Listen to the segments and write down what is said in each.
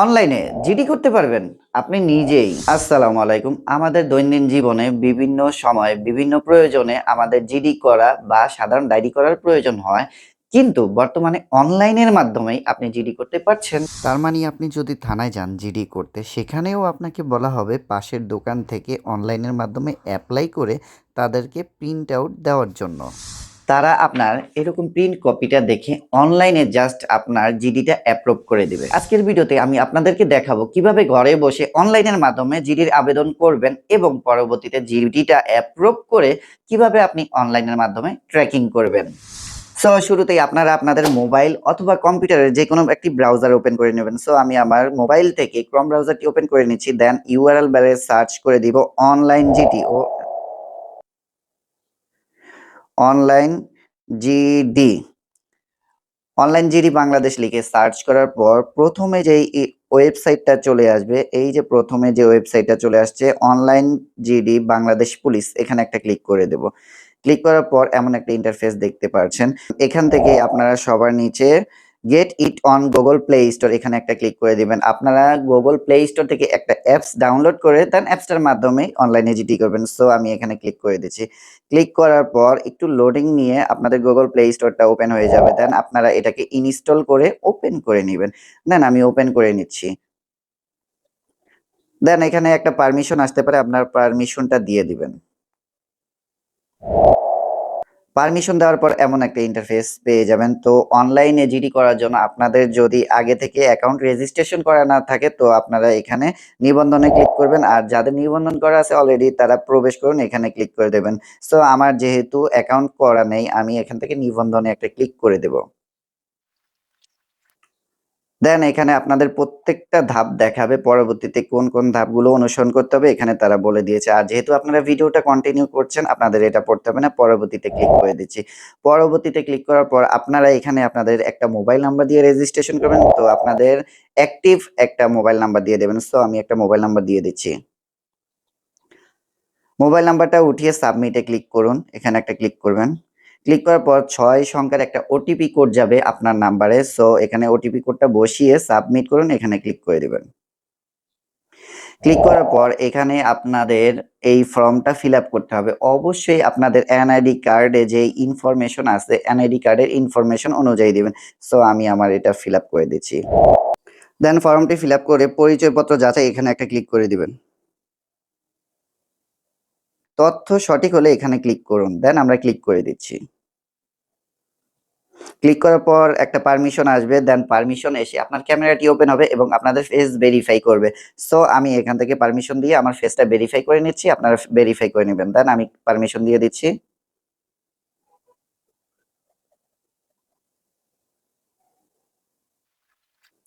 অনলাইনে জিডি করতে পারবেন আপনি নিজেই। আসসালামু আলাইকুম। আমাদের দৈনন্দিন জীবনে বিভিন্ন সময় বিভিন্ন প্রয়োজনে আমাদের জিডি করা বা সাধারণ ডায়েরি করার প্রয়োজন হয়। কিন্তু বর্তমানে অনলাইনের মাধ্যমেই আপনি জিডি করতে পারছেন। তার মানে আপনি যদি থানায় যান জিডি করতে, সেখানেও আপনাকে বলা হবে পাশের দোকান থেকে অনলাইনের মাধ্যমে অ্যাপ্লাই করে তাদেরকে প্রিন্ট আউট দেওয়ার জন্য। তারা আপনার এরকম প্রিন্ট কপিটা দেখে অনলাইনে জাস্ট আপনার জিডিটা অ্যাপ্রুভ করে দিবে। আজকের ভিডিওতে আমি আপনাদেরকে দেখাবো কিভাবে ঘরে বসে অনলাইনের মাধ্যমে জিডির আবেদন করবেন এবং পরবর্তীতে জিডিটা অ্যাপ্রুভ করে কিভাবে আপনি অনলাইনের মাধ্যমে ট্র্যাকিং করবেন। সো শুরুতেই আপনারা আপনাদের মোবাইল অথবা কম্পিউটারের যে কোনো একটি ব্রাউজার ওপেন করে নেবেন। সো আমি আমার মোবাইল থেকে ক্রোম ব্রাউজারটি ওপেন করে নিচ্ছি, দেন ইউআরএল বারে সার্চ করে দিব অনলাইন জিডি ও online GD online GD Bangladesh লিখে সার্চ করার পর প্রথমে যেই ওয়েবসাইটটা চলে আসবে, এই যে প্রথমে যে ওয়েবসাইটটা চলে আসছে অনলাইন জিডি বাংলাদেশ পুলিশ, এখানে একটা ক্লিক করে দেব। ক্লিক করার পর এমন একটা ইন্টারফেস দেখতে পাচ্ছেন। এখান থেকে আপনারা সবার নিচে get it on Google play store, এখানে একটা ক্লিক করে দিবেন। আপনারা গুগল প্লে স্টোর থেকে একটা অ্যাপস ডাউনলোড করে দেন অ্যাপসটার মাধ্যমে অনলাইনে জিডি করবেন। সো আমি এখানে ক্লিক করে দিচ্ছি। ক্লিক করার পর একটু লোডিং নিয়ে আপনাদের গুগল প্লে স্টোরটা ওপেন হয়ে যাবে। দেন আপনারা এটাকে ইনস্টল করে ওপেন করে নিবেন। দেন আমি ওপেন করে নিচ্ছি। দেন এখানে একটা পারমিশন আসতে পারে, আপনার পারমিশনটা দিয়ে দিবেন। পারমিশন দেওয়ার পর এমন একটা ইন্টারফেস পেয়ে যাবেন। তো অনলাইনে জিডি করার জন্য আপনাদের যদি আগে থেকে অ্যাকাউন্ট রেজিস্ট্রেশন করা না থাকে, তো আপনারা এখানে নিবন্ধনে ক্লিক করবেন। আর যাদের নিবন্ধন করা আছে অলরেডি তারা প্রবেশ করুন, এখানে ক্লিক করে দেবেন। সো আমার যেহেতু অ্যাকাউন্ট করা নেই, আমি এখান থেকে নিবন্ধনে একটা ক্লিক করে দেব। দেন এখানে আপনাদের প্রত্যেকটা ধাপ দেখাবে, পরবর্তীতে কোন কোন ধাপগুলো অনুসরণ করতে হবে এখানে তারা বলে দিয়েছে। আর যেহেতু আপনারা ভিডিওটা কন্টিনিউ করছেন, আপনাদের এটা পড়তে হবে না, পরবর্তীতে ক্লিক করে দিচ্ছি। পরবর্তীতে ক্লিক করার পর আপনারা এখানে আপনাদের একটা মোবাইল নাম্বার দিয়ে রেজিস্ট্রেশন করবেন। তো আপনাদের অ্যাক্টিভ একটা মোবাইল নাম্বার দিয়ে দেবেন। সো আমি একটা মোবাইল নাম্বার দিয়ে দিচ্ছি। মোবাইল নাম্বারটা উঠিয়ে সাবমিটে ক্লিক করুন, এখানে একটা ক্লিক করবেন। ক্লিক করার পর ৬ সংখ্যার একটা ওটিপি কোড যাবে আপনার নাম্বারে। সো এখানে ওটিপি কোডটা বসিয়ে সাবমিট করুন, এখানে ক্লিক করে দিবেন। ক্লিক করার পর এখানে আপনাদের এই ফর্মটা ফিল আপ করতে হবে। অবশ্যই আপনাদের এনআইডি কার্ডে যে ইনফরমেশন আছে, এনআইডি কার্ডের ইনফরমেশন অনুযায়ী দিবেন। সো আমি আমার এটা ফিল আপ করে দিচ্ছি। দেন ফর্মটি ফিল আপ করে পরিচয়পত্র যাচাই, এখানে একটা ক্লিক করে দিবেন। তথ্য সঠিক হলে এখানে ক্লিক করুন। দেন আমরা ক্লিক করে দিচ্ছি। ক্লিক করার পর একটা পারমিশন আসবে। দেন পারমিশন এসে আপনার ক্যামেরাটি ওপেন হবে এবং আপনাদের ফেস ভেরিফাই করবে। সো আমি এখান থেকে পারমিশন দিয়ে আমার ফেসটা ভেরিফাই করে নিচ্ছি। আপনারা ভেরিফাই করে নিবেন। দেন আমি পারমিশন দিয়ে দিচ্ছি।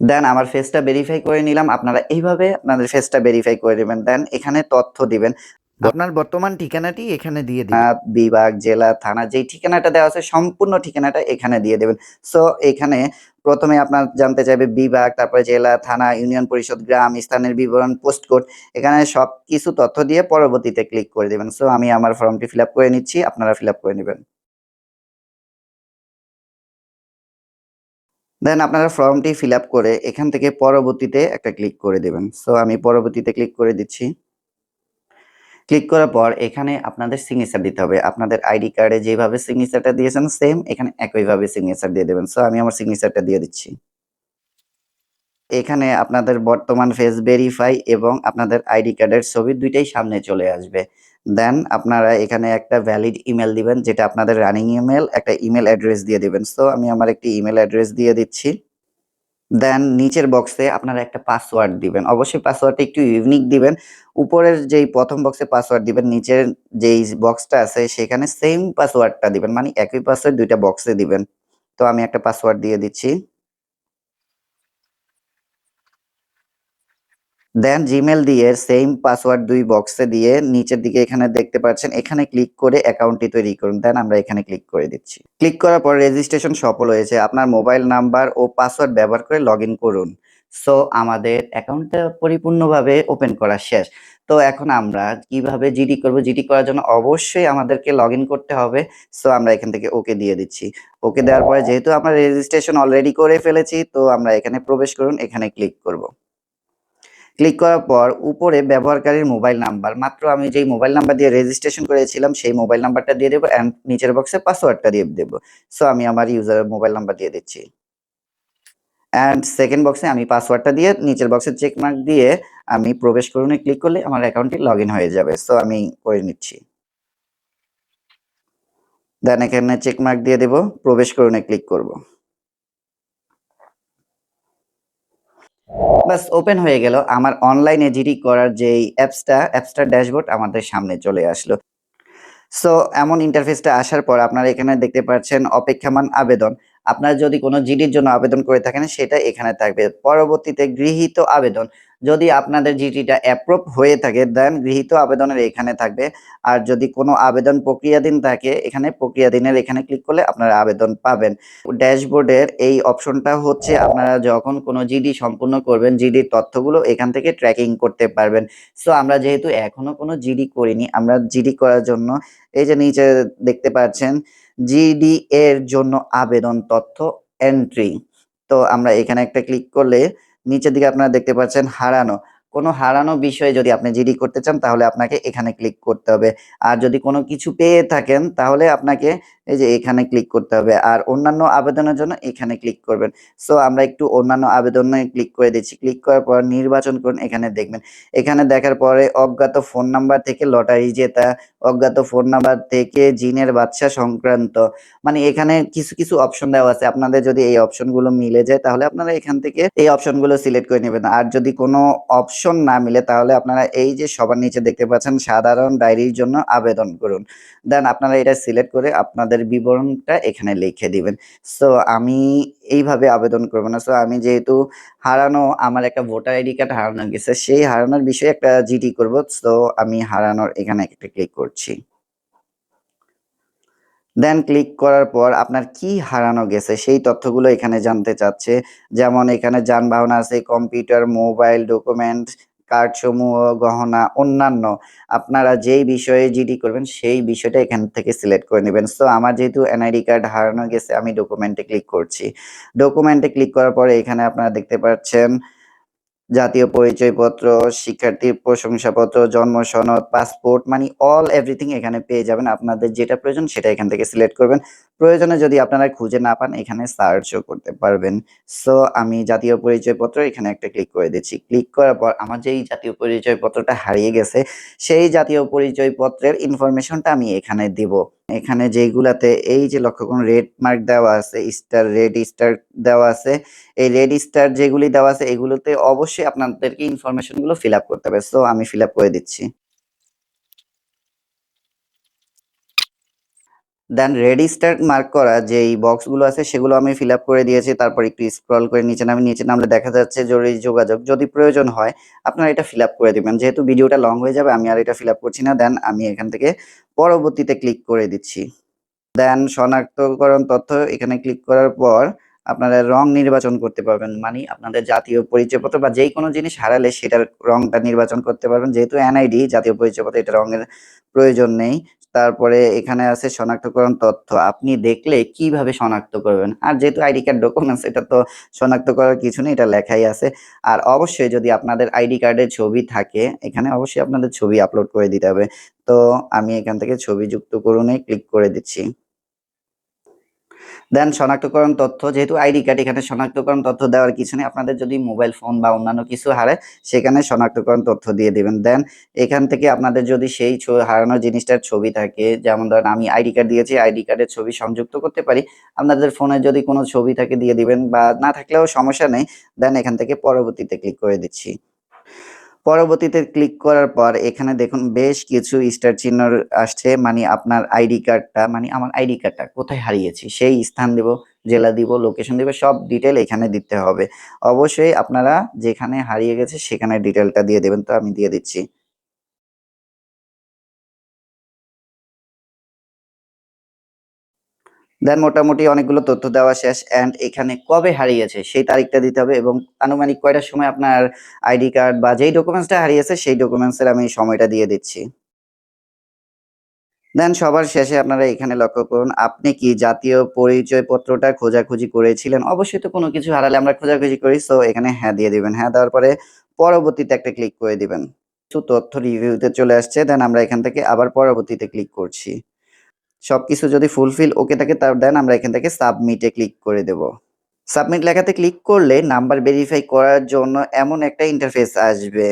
দেন আমার ফেসটা ভেরিফাই করে নিলাম। আপনারা এইভাবে আপনাদের ফেসটা ভেরিফাই করে দিবেন। দেন এখানে তথ্য দিবেন। আপনার বর্তমান ঠিকানাটি এখানে দিয়ে দিবেন। বিভাগ, জেলা, থানা যেই ঠিকানাটা দেওয়া আছে সম্পূর্ণ ঠিকানাটা এখানে দিয়ে দেবেন। সো এখানে প্রথমে আপনার জানতে চাইবে বিভাগ, তারপরে জেলা, থানা, ইউনিয়ন পরিষদ, গ্রাম, স্থানের বিবরণ, পোস্ট কোড। এখানে সবকিছু তথ্য দিয়ে পরবর্তীতে ক্লিক করে দিবেন। সো আমি আমার ফর্মটি ফিল আপ করে নিচ্ছি। আপনারা ফিল আপ করে নিবেন। দেন আপনারা ফর্মটি ফিল আপ করে এখান থেকে পরবর্তীতে একটা ক্লিক করে দিবেন। সো আমি পরবর্তীতে ক্লিক করে দিচ্ছি। ক্লিক করার পর এখানে আপনাদের সিগনেচার দিতে হবে। আপনাদের আইডি কার্ডে যেভাবে সিগনেচারটা দিয়েছেন সেম এখানে একইভাবে সিগনেচার দিয়ে দেবেন। সো আমি আমার সিগনেচারটা দিয়ে দিচ্ছি। এখানে আপনাদের বর্তমান ফেস ভেরিফাই এবং আপনাদের আইডি কার্ডের ছবি ২ টাই সামনে চলে আসবে। দেন আপনারা এখানে একটা ভ্যালিড ইমেইল দিবেন, যেটা আপনাদের রানিং ইমেইল, একটা ইমেইল অ্যাড্রেস দিয়ে দিবেন। সো আমি আমার একটি ইমেইল অ্যাড্রেস দিয়ে দিচ্ছি। দেন নিচের বক্সে আপনারা একটা পাসওয়ার্ড দিবেন। অবশ্যই পাসওয়ার্ডটা একটু ইউনিক দিবেন। উপরের যেই ১ম বক্সে পাসওয়ার্ড দিবেন, নিচের যেই বক্সটা আছে সেখানে সেম পাসওয়ার্ডটা দিবেন। মানে একই পাসওয়ার্ড ২ টা বক্সে দিবেন। তো আমি একটা পাসওয়ার্ড দিয়ে দিচ্ছি। দেন জিমেইল দিয়ে সেম পাসওয়ার্ড ২ বক্সে দিয়ে নিচের দিকে এখানে দেখতে পাচ্ছেন, এখানে ক্লিক করে অ্যাকাউন্টটি তৈরি করুন। দেন আমরা এখানে ক্লিক করে দিচ্ছি। ক্লিক করার পর রেজিস্ট্রেশন সফল হয়েছে। আপনার মোবাইল নাম্বার ও পাসওয়ার্ড ব্যবহার করে লগইন করুন। সো আমাদের অ্যাকাউন্টটা পরিপূর্ণভাবে ওপেন করা শেষ। তো এখন আমরা কিভাবে জিডি করব? জিডি করার জন্য অবশ্যই আমাদেরকে লগইন করতে হবে। সো আমরা এখান থেকে ওকে দিয়ে দিচ্ছি। ওকে দেওয়ার পরে যেহেতু আমরা রেজিস্ট্রেশন অলরেডি করে ফেলেছি, তো আমরা এখানে প্রবেশ করুন, এখানে ক্লিক করব। ক্লিক করার পর উপরে ব্যবহারকারীর মোবাইল নাম্বার, মাত্র আমি যেই মোবাইল নাম্বার দিয়ে রেজিস্ট্রেশন করেছিলাম সেই মোবাইল নাম্বারটা দিয়ে দেবো অ্যান্ড নিচের বক্সে পাসওয়ার্ডটা দিয়ে দেবো। সো আমি আমার ইউজারের মোবাইল নাম্বার দিয়ে দিচ্ছি। অ্যান্ড সেকেন্ড বক্সে আমি পাসওয়ার্ডটা দিয়ে নিচের বক্সে চেক মার্ক দিয়ে আমি প্রবেশ করুনে ক্লিক করলে আমার অ্যাকাউন্টটি লগইন হয়ে যাবে। সো আমি করে নিচ্ছি। দেন এখানে চেক মার্ক দিয়ে দেব, প্রবেশ করুনে ক্লিক করব। বাস ওপেন হয়ে গেল আমার অনলাইনে জিডি করার যেই অ্যাপসটার ড্যাশবোর্ড আমাদের সামনে চলে আসলো। সো এমন ইন্টারফেসটা আসার পর আপনারা এখানে দেখতে পাচ্ছেন অপেক্ষমান আবেদন। আপনারা যদি কোনো জিডির জন্য আবেদন করে থাকেন সেটা এখানে থাকবে। পরবর্তীতে গৃহীত আবেদন। যদি আপনাদের জিডিটা অ্যাপ্রুভ হয়ে থাকে দেন গৃহীত আবেদনের এখানে থাকবে। আর যদি কোনো আবেদন প্রক্রিয়াধীন থাকে এখানে প্রক্রিয়াধীনের এখানে ক্লিক করলে আপনারা আবেদন পাবেন। ড্যাশবোর্ডের এই অপশনটা হচ্ছে আপনারা যখন কোনো জিডি সম্পূর্ণ করবেন জিডির তথ্যগুলো এখান থেকে ট্র্যাকিং করতে পারবেন। সো আমরা যেহেতু এখনো কোনো জিডি করিনি, আমরা জিডি করার জন্য এই যে নিচে দেখতে পাচ্ছেন জিডি এর জন্য আবেদন তথ্য এন্ট্রি। তো আমরা এখানে একটা ক্লিক করলে নিচের দিকে আপনারা দেখতে পাচ্ছেন হারানো। কোনো হারানো বিষয়ে যদি আপনি জিডি করতে চান তাহলে আপনাকে এখানে ক্লিক করতে হবে। আর যদি কোনো কিছু পেয়ে থাকেন তাহলে আপনাকে এই যে এখানে ক্লিক করতে হবে। আর অন্যান্য আবেদনের জন্য এখানে ক্লিক করবেন। সো আমরা একটু অন্যান্য আবেদনে ক্লিক করে দিচ্ছি। ক্লিক করার পর নির্বাচন করুন, এখানে দেখবেন। এখানে দেখার পরে অজ্ঞাত ফোন নাম্বার থেকে লটারি জেতা, অজ্ঞাত ফোন নাম্বার থেকে জিনের বাচ্চা সংক্রান্ত, মানে এখানে কিছু অপশন দেওয়া আছে। আপনাদের যদি এই অপশনগুলো মিলে যায় তাহলে আপনারা এখান থেকে এই অপশনগুলো সিলেক্ট করে নেবেন। আর যদি কোনো অপশন না মিলে তাহলে আপনারা এই যে সবার নিচে দেখতে পাচ্ছেন সাধারণ ডায়েরির জন্য আবেদন করুন। দেন আপনারা এটা সিলেক্ট করে আপনাদের বিবরণটা এখানে লিখে দিবেন। সো আমি এইভাবে আবেদন করব না। সো আমি যেহেতু হারানো আমার একটা ভোটার আইডি কার্ড হারানো গেছে, সেই হারানোর বিষয়ে একটা জিডি করব। সো আমি হারানোর এখানে একটা ক্লিক করছি। দেন ক্লিক করার পর আপনার কি হারানো গেছে সেই তথ্যগুলো এখানে জানতে চাচ্ছে। যেমন এখানে যানবাহন আছে, কম্পিউটার, মোবাইল, ডকুমেন্ট, কার্ডসমূহ, গহনা, অন্যান্য। আপনারা যেই বিষয়ে জিডি করবেন সেই বিষয়টা এখান থেকে সিলেক্ট করে নেবেন। সো আমার যেহেতু এনআইডি কার্ড হারানো গেছে আমি ডকুমেন্টে ক্লিক করছি। ডকুমেন্টে ক্লিক করার পরে এখানে আপনারা দেখতে পাচ্ছেন জাতীয় পরিচয়পত্র, শিক্ষার্থীর প্রশংসাপত্র, জন্ম সনদ, পাসপোর্ট, মানে অল এভরিথিং এখানে পেয়ে যাবেন। আপনাদের যেটা প্রয়োজন সেটা এখান থেকে সিলেক্ট করবেন। প্রয়োজনে যদি আপনারা খুঁজে না পান এখানে সার্চও করতে পারবেন। সো আমি জাতীয় পরিচয়পত্র এখানে একটা ক্লিক করে দিচ্ছি। ক্লিক করার পর আমার যেই জাতীয় পরিচয়পত্রটা হারিয়ে গেছে সেই জাতীয় পরিচয়পত্রের ইনফরমেশনটা আমি এখানে দিব। এখানে যেইগুলাতে এই যে লক্ষ্য করুন রেড মার্ক দেওয়া আছে, রেড স্টার দেওয়া আছে, এই রেড স্টার যেগুলি দেওয়া আছে এগুলোতে অবশ্যই আপনাদেরকে ইনফরমেশন গুলো ফিল আপ করতে হবে। সো আমি ফিল আপ করে দিচ্ছি। দেন রেড স্টার মার্ক করা যেই বক্স গুলো আছে সেগুলো আমি ফিল আপ করে দিয়েছি। তারপর একটু স্ক্রল করে নিচে নামলে দেখা যাচ্ছে জরুরি যোগাযোগ, যদি প্রয়োজন হয় আপনারা এটা ফিল আপ করে দিবেন। যেহেতু ভিডিওটা লং হয়ে যাবে আমি আর এটা ফিল আপ করছি না। দেন আমি এখান থেকে পরবর্তীতে ক্লিক করে দিচ্ছি। দেন শনাক্তকরণ তথ্য এখানে ক্লিক করার পর আপনারা রং নির্বাচন করতে পারবেন। মানে আপনাদের জাতীয় পরিচয়পত্র বা যেই কোনো জিনিস হারালে সেটার রংটা নির্বাচন করতে পারবেন। যেহেতু এনআইডি জাতীয় পরিচয়পত্র এটা রঙের প্রয়োজন নেই। তারপরে এখানে আছে শনাক্তকরণ তথ্য। আপনি দেখলে কিভাবে শনাক্ত করবেন? আর যেহেতু আইডি কার্ড ডকুমেন্টস এটা তো শনাক্ত করার কিছু নেই, এটা লেখাই আছে। আর অবশ্যই যদি আপনাদের আইডি কার্ডের ছবি থাকে এখানে অবশ্যই আপনাদের ছবি আপলোড করে দিতে হবে। তো আমি এখান থেকে ছবি যুক্ত করুনে ক্লিক করে দিচ্ছি। দেন শনাক্তকরণ তথ্য, যেহেতু আইডি কার্ড এখানে শনাক্তকরণ তথ্য দেওয়ার কিছু নেই। আপনাদের যদি মোবাইল ফোন বা অন্যান্য কিছু হারায় সেখানে শনাক্তকরণ তথ্য দিয়ে দিবেন। দেন এখান থেকে আপনাদের যদি সেই হারানো জিনিসটার ছবি থাকে, যেমন ধরেন আমি আইডি কার্ড দিয়েছি, আইডি কার্ডের ছবি সংযুক্ত করতে পারি। আপনাদের ফোনে যদি কোনো ছবি থাকে দিয়ে দিবেন বা না থাকলেও সমস্যা নেই। দেন এখান থেকে পরবর্তীতে ক্লিক করে দিচ্ছি। পরবর্তীতে ক্লিক করার পর এখানে দেখুন বেশ কিছু স্টার চিহ্ন আসছে, মানে আপনার আইডি কার্ডটা, মানে আমার আইডি কার্ডটা কোথায় হারিয়েছি সেই স্থান দিব, জেলা দিব, লোকেশন দিব, সব ডিটেল এখানে দিতে হবে। অবশ্যই আপনারা যেখানে হারিয়ে গেছে সেখানে ডিটেলটা দিয়ে দেবেন। তো আমি দিয়ে দিচ্ছি। দেন মোটামুটি অনেকগুলো তথ্য দেওয়া শেষ অ্যান্ড এখানে কবে হারিয়েছে সেই তারিখটা দিতে হবে এবং আনুমানিক কয়টার সময় আপনার আইডি কার্ড বা যেই ডকুমেন্টসটা হারিয়েছে সেই ডকুমেন্টসের আমি সময়টা দিয়ে দিচ্ছি। দেন সবার শেষে আপনারা এখানে লক্ষ্য করুন, আপনি কি জাতীয় পরিচয়পত্রটা খোঁজাখুঁজি করেছিলেন? অবশ্যই তো কোনো কিছু হারালে আমরা খোঁজাখুঁজি করি। সো এখানে হ্যাঁ দিয়ে দিবেন। হ্যাঁ দেওয়ার পরে পরবর্তীতে একটা ক্লিক করে দিবেন। কিছু তথ্য রিভিউতে চলে আসছে, দেন আমরা এখান থেকে আবার পরবর্তীতে ক্লিক করছি। সবকিছু যদি ফুলফিল ওকে থাকে দেন আমরা এখান থেকে সাবমিটে ক্লিক করে দেব। সাবমিট লেখাতে ক্লিক করলে নাম্বার ভেরিফাই করার জন্য এমন একটা ইন্টারফেস আসবে।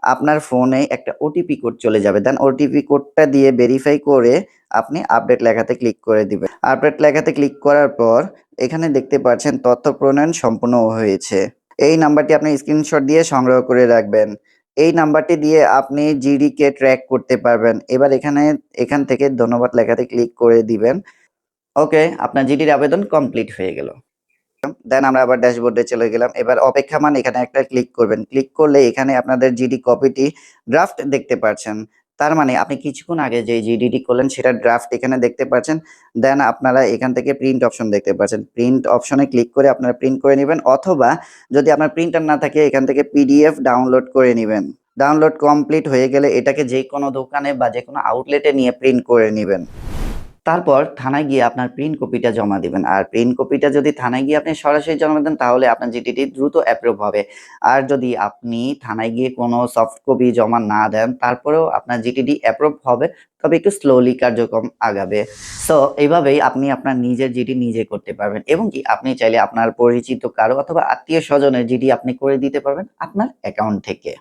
আপনার ফোনে একটা ওটিপি কোড চলে যাবে। দেন ওটিপি কোডটা দিয়ে ভেরিফাই করে আপনি আপডেট লেখাতে ক্লিক করে দিবেন। আপডেট লেখাতে ক্লিক করার পর এখানে দেখতে পাচ্ছেন তথ্য প্রণয়ন সম্পূর্ণ হয়েছে। এই নাম্বারটি আপনি স্ক্রিনশট দিয়ে সংগ্রহ করে রাখবেন। এই নাম্বারটি দিয়ে আপনি জিডিকে ট্র্যাক করতে পারবেন। এবার এখান থেকে ধন্যবাদ লেখাতে ক্লিক করে দিবেন। ওকে, আপনার জিডির আবেদন কমপ্লিট হয়ে গেল। দেন আমরা আবার ড্যাশবোর্ডে চলে গেলাম। এবার অপেক্ষমান এখানে একটা ক্লিক করবেন। ক্লিক করলে এখানে আপনাদের জিডি কপিটি ড্রাফট দেখতে পাচ্ছেন। তার মানে আপনি কিছুক্ষণ আগে যে জিডিটি করলেন সেটার ড্রাফট এখানে দেখতে পাচ্ছেন। দেন আপনারা এখান থেকে প্রিন্ট অপশন দেখতে পাচ্ছেন। প্রিন্ট অপশনে ক্লিক করে আপনারা প্রিন্ট করে নিবেন, অথবা যদি আপনার প্রিন্টার না থাকে এখান থেকে পিডিএফ ডাউনলোড করে নিবেন। ডাউনলোড কমপ্লিট হয়ে গেলে এটাকে যেকোনো দোকানে বা যেকোনো আউটলেটে নিয়ে প্রিন্ট করে নিবেন। তারপর থানায় গিয়ে আপনার প্রিন্ট কপিটা জমা দিবেন। আর প্রিন্ট কপিটা যদি থানায় গিয়ে আপনি সরাসরি জমা দেন তাহলে আপনার জিডিটি দ্রুত অ্যাপ্রুভ হবে। আর যদি আপনি থানায় গিয়ে কোনো সফট কপি জমা না দেন তারপরেও আপনার জিডিটি অ্যাপ্রুভ হবে, তবে একটু স্লোলি কার্যক্রম আগাবে। সো এইভাবেই আপনি আপনার নিজের জিডি নিজে করতে পারবেন, এবং কি আপনি চাইলে আপনার পরিচিত কারো অথবা আত্মীয় স্বজনের জিডি আপনি করে দিতে পারবেন আপনার অ্যাকাউন্ট থেকে।